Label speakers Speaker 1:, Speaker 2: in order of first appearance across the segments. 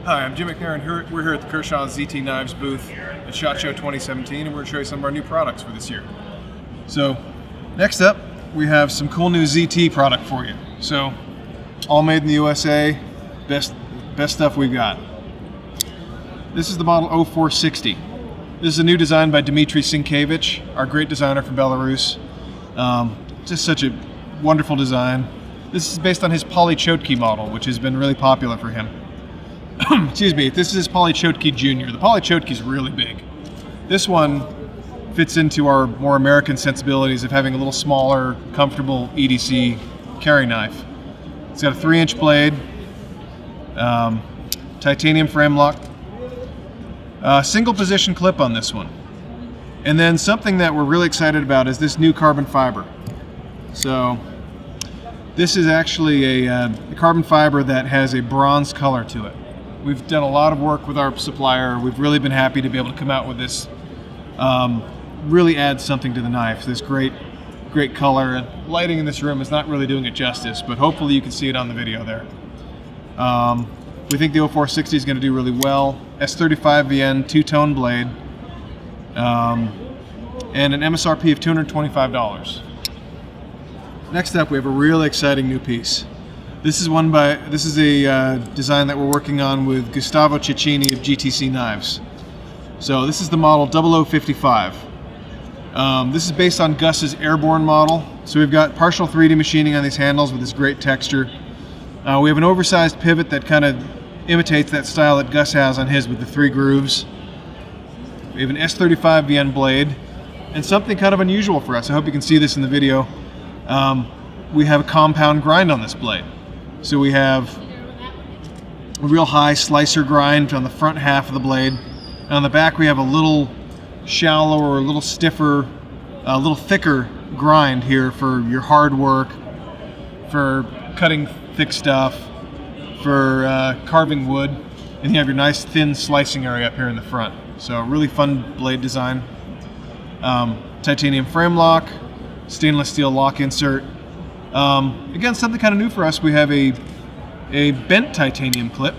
Speaker 1: Hi, I'm Jim McNair. We're here at the Kershaw GPKNIVES booth at SHOT Show 2017, and we're going to show you some of our new products for this year. So, next up, we have some cool new ZT product for you. So, all made in the USA, best stuff we've got. This is the model 0460. This is a new design by Dmitry Sinkevich, our great designer from Belarus. Just such a wonderful design. This is based on his Polychotki model, which has been really popular for him. Excuse me, this is his Polychotki Jr. The Polychotki is really big. This one fits into our more American sensibilities of having a little smaller, comfortable EDC carry knife. It's got a 3-inch blade, titanium frame lock, single position clip on this one. And then something that we're really excited about is this new carbon fiber. So this is actually a carbon fiber that has a bronze color to it. We've done a lot of work with our supplier. We've really been happy to be able to come out with this. Really adds something to the knife. This great color. And lighting in this room is not really doing it justice, but hopefully you can see it on the video there. We think the 0460 is going to do really well. S35VN 2-tone blade, and an MSRP of $225. Next up, we have a really exciting new piece. This is a design that we're working on with Gustavo Cecchini of GPKNIVES. So this is the model 0055. This is based on Gus's airborne model. So we've got partial 3D machining on these handles with this great texture. We have an oversized pivot that kind of imitates that style that Gus has on his with the 3 grooves. We have an S35VN blade, and something kind of unusual for us. I hope you can see this in the video. We have a compound grind on this blade. So we have a real high slicer grind on the front half of the blade. And on the back we have a little shallower, a little stiffer, a little thicker grind here for your hard work, for cutting thick stuff, for carving wood. And you have your nice thin slicing area up here in the front. So really fun blade design. Titanium frame lock, stainless steel lock insert. Again, something kind of new for us. We have a bent titanium clip.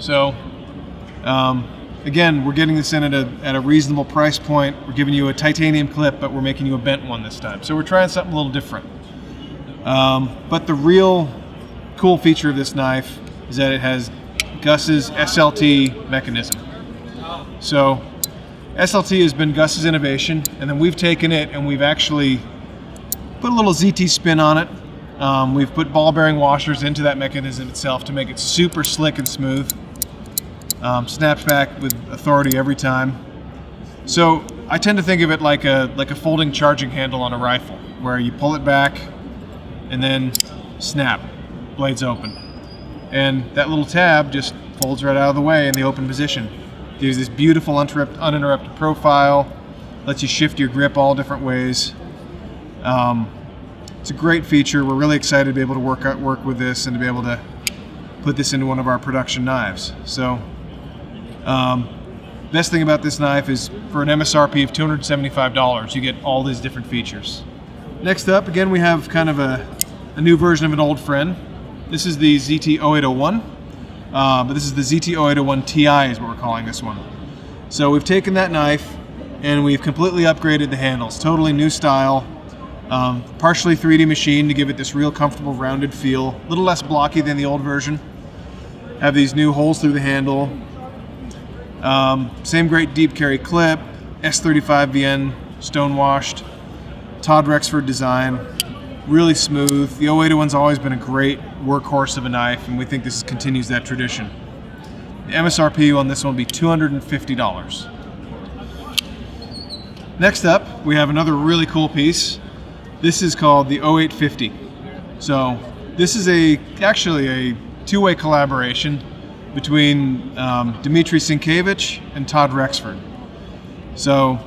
Speaker 1: So again, we're getting this in at a reasonable price point. We're giving you a titanium clip, but we're making you a bent one this time. So we're trying something a little different. But the real cool feature of this knife is that it has Gus's SLT mechanism. So SLT has been Gus's innovation, and then we've taken it and we've actually put a little ZT spin on it. We've put ball bearing washers into that mechanism itself to make it super slick and smooth. Snaps back with authority every time. So I tend to think of it like a folding charging handle on a rifle, where you pull it back and then snap, blades open. And that little tab just folds right out of the way in the open position. Gives this beautiful uninterrupted profile, lets you shift your grip all different ways. It's a great feature. We're really excited to be able to work with this and to be able to put this into one of our production knives. So, best thing about this knife is for an MSRP of $275, you get all these different features. Next up, again, we have kind of a new version of an old friend. This is the ZT-0801, but this is the ZT-0801 Ti is what we're calling this one. So we've taken that knife and we've completely upgraded the handles. Totally new style. Partially 3D machined to give it this real comfortable rounded feel, a little less blocky than the old version. Have these new holes through the handle. Same great deep carry clip, S35VN stonewashed, Todd Rexford design, really smooth. The 0801's always been a great workhorse of a knife, and we think this continues that tradition. The MSRP on this one will be $250. Next up, we have another really cool piece. This is called the 0850. So this is actually a two-way collaboration between Dmitry Sinkevich and Todd Rexford. So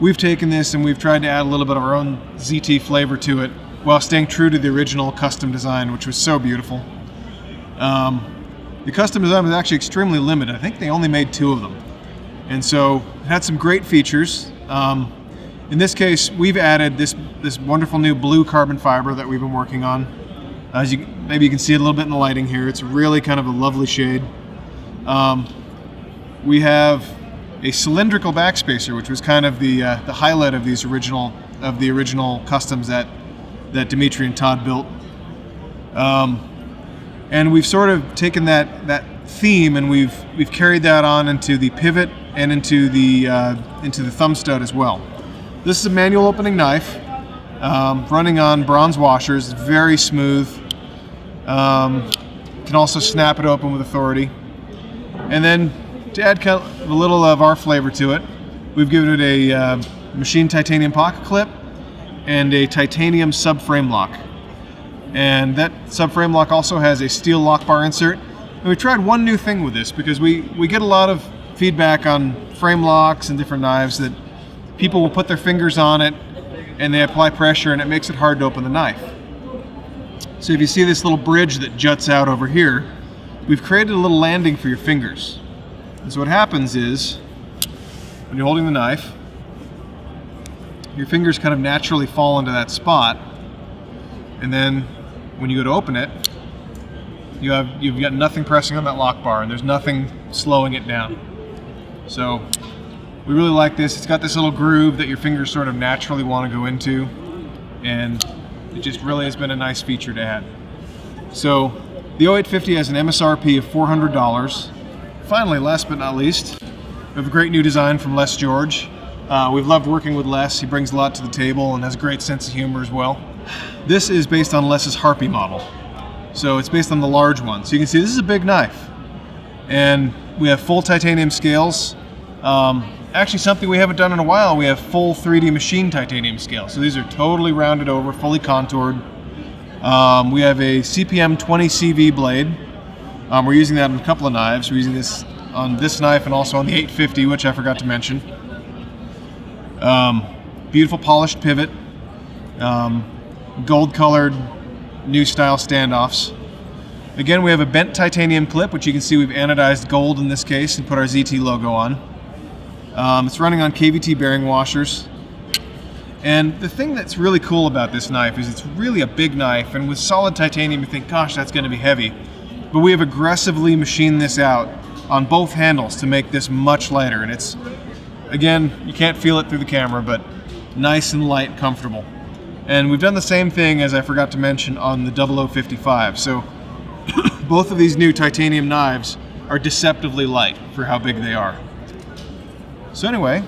Speaker 1: we've taken this and we've tried to add a little bit of our own ZT flavor to it while staying true to the original custom design, which was so beautiful. The custom design was actually extremely limited. I think they only made 2 of them. And so it had some great features. In this case, we've added this wonderful new blue carbon fiber that we've been working on. Maybe you can see it a little bit in the lighting here. It's really kind of a lovely shade. We have a cylindrical backspacer, which was kind of the highlight of the original customs that Dimitri and Todd built. And we've sort of taken that theme and we've carried that on into the pivot and into the thumb stud as well. This is a manual opening knife, running on bronze washers. It's very smooth. Can also snap it open with authority. And then to add kind of a little of our flavor to it, we've given it a machined titanium pocket clip and a titanium subframe lock. And that subframe lock also has a steel lock bar insert. And we tried one new thing with this because we get a lot of feedback on frame locks and different knives that people will put their fingers on it and they apply pressure and it makes it hard to open the knife. So if you see this little bridge that juts out over here, we've created a little landing for your fingers. And so what happens is, when you're holding the knife, your fingers kind of naturally fall into that spot, and then when you go to open it, you've got nothing pressing on that lock bar and there's nothing slowing it down. So we really like this. It's got this little groove that your fingers sort of naturally want to go into, and it just really has been a nice feature to add. So the 0850 has an MSRP of $400. Finally, last but not least, we have a great new design from Les George. We've loved working with Les. He brings a lot to the table and has a great sense of humor as well. This is based on Les's Harpy model. So it's based on the large one. So you can see this is a big knife. And we have full titanium scales. Actually, something we haven't done in a while, we have full 3D machined titanium scales. So these are totally rounded over, fully contoured. We have a CPM 20 CV blade. We're using that on a couple of knives. We're using this on this knife and also on the 850, which I forgot to mention. Beautiful polished pivot. Gold-colored new style standoffs. Again, we have a bent titanium clip, which you can see we've anodized gold in this case and put our ZT logo on. It's running on KVT bearing washers. And the thing that's really cool about this knife is it's really a big knife, and with solid titanium you think, gosh, that's going to be heavy. But we have aggressively machined this out on both handles to make this much lighter. And it's, again, you can't feel it through the camera, but nice and light and comfortable. And we've done the same thing, as I forgot to mention, on the 0055. So both of these new titanium knives are deceptively light for how big they are. So anyway,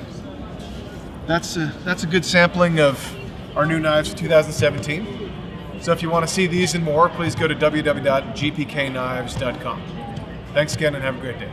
Speaker 1: that's a good sampling of our new knives for 2017. So if you want to see these and more, please go to www.gpknives.com. Thanks again and have a great day.